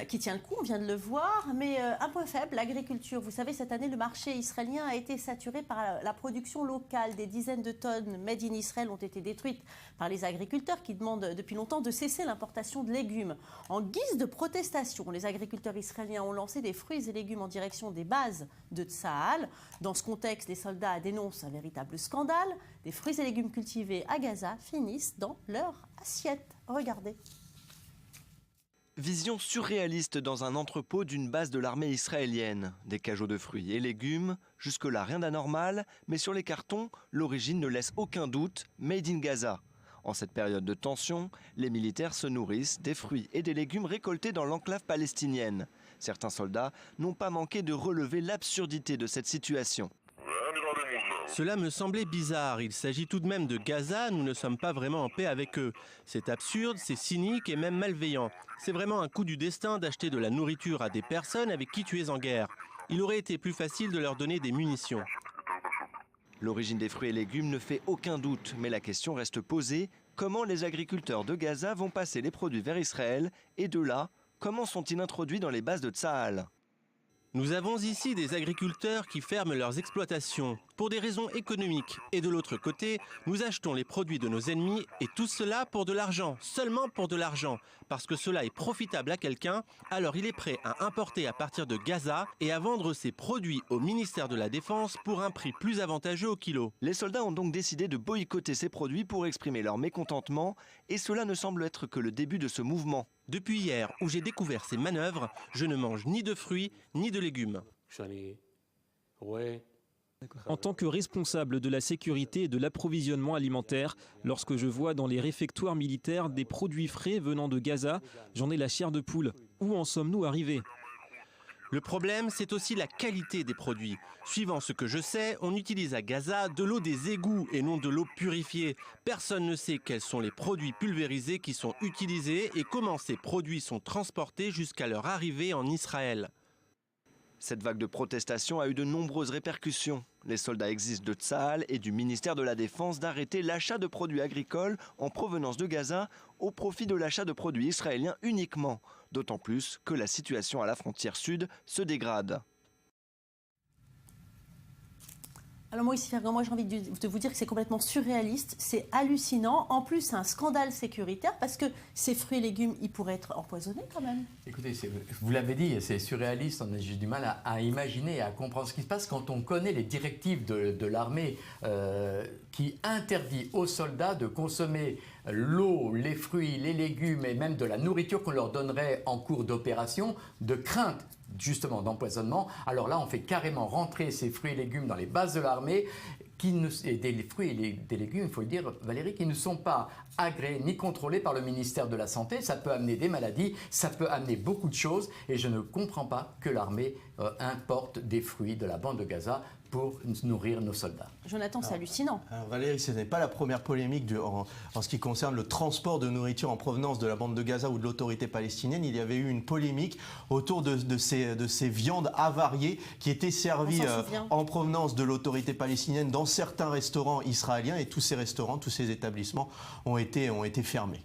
qui tient le coup, on vient de le voir, mais un point faible, l'agriculture. Vous savez, cette année, le marché israélien a été saturé par la production locale. Des dizaines de tonnes made in Israël ont été détruites par les agriculteurs qui demandent depuis longtemps de cesser l'importation de légumes. En guise de protestation, les agriculteurs israéliens ont lancé des fruits et légumes en direction des bases de Tsahal. Dans ce contexte, les soldats dénoncent un véritable scandale. Des fruits et légumes cultivés à Gaza finissent dans leur assiette. Regardez. Vision surréaliste dans un entrepôt d'une base de l'armée israélienne. Des cajots de fruits et légumes, jusque-là rien d'anormal, mais sur les cartons, l'origine ne laisse aucun doute, Made in Gaza. En cette période de tension, les militaires se nourrissent des fruits et des légumes récoltés dans l'enclave palestinienne. Certains soldats n'ont pas manqué de relever l'absurdité de cette situation. Cela me semblait bizarre. Il s'agit tout de même de Gaza, nous ne sommes pas vraiment en paix avec eux. C'est absurde, c'est cynique et même malveillant. C'est vraiment un coup du destin d'acheter de la nourriture à des personnes avec qui tu es en guerre. Il aurait été plus facile de leur donner des munitions. L'origine des fruits et légumes ne fait aucun doute, mais la question reste posée. Comment les agriculteurs de Gaza vont passer les produits vers Israël? Et de là, comment sont-ils introduits dans les bases de Tsahal? Nous avons ici des agriculteurs qui ferment leurs exploitations pour des raisons économiques. Et de l'autre côté, nous achetons les produits de nos ennemis et tout cela pour de l'argent, seulement pour de l'argent. Parce que cela est profitable à quelqu'un, alors il est prêt à importer à partir de Gaza et à vendre ses produits au ministère de la Défense pour un prix plus avantageux au kilo. Les soldats ont donc décidé de boycotter ces produits pour exprimer leur mécontentement et cela ne semble être que le début de ce mouvement. Depuis hier, où j'ai découvert ces manœuvres, je ne mange ni de fruits ni de légumes. En tant que responsable de la sécurité et de l'approvisionnement alimentaire, lorsque je vois dans les réfectoires militaires des produits frais venant de Gaza, j'en ai la chair de poule. Où en sommes-nous arrivés ? Le problème, c'est aussi la qualité des produits. Suivant ce que je sais, on utilise à Gaza de l'eau des égouts et non de l'eau purifiée. Personne ne sait quels sont les produits pulvérisés qui sont utilisés et comment ces produits sont transportés jusqu'à leur arrivée en Israël. Cette vague de protestation a eu de nombreuses répercussions. Les soldats exigent de Tsahal et du ministère de la Défense d'arrêter l'achat de produits agricoles en provenance de Gaza au profit de l'achat de produits israéliens uniquement. D'autant plus que la situation à la frontière sud se dégrade. Alors moi, ici, moi j'ai envie de vous dire que c'est complètement surréaliste, c'est hallucinant. En plus, c'est un scandale sécuritaire parce que ces fruits et légumes, ils pourraient être empoisonnés quand même. Écoutez, vous l'avez dit, c'est surréaliste, on a juste du mal à imaginer et à comprendre ce qui se passe quand on connaît les directives de l'armée qui interdit aux soldats de consommer l'eau, les fruits, les légumes et même de la nourriture qu'on leur donnerait en cours d'opération, de crainte justement d'empoisonnement. Alors là, on fait carrément rentrer ces fruits et légumes dans les bases de l'armée, et des fruits et des légumes, il faut le dire, Valérie, qui ne sont pas agréés ni contrôlés par le ministère de la Santé. Ça peut amener des maladies, ça peut amener beaucoup de choses, et je ne comprends pas que l'armée importe des fruits de la bande de Gaza pour nourrir nos soldats. Jonathan, c'est hallucinant. Alors Valérie, ce n'est pas la première polémique en ce qui concerne le transport de nourriture en provenance de la bande de Gaza ou de l'autorité palestinienne. Il y avait eu une polémique autour de ces viandes avariées qui étaient servies en provenance de l'autorité palestinienne dans certains restaurants israéliens, et tous ces restaurants, tous ces établissements ont été fermés.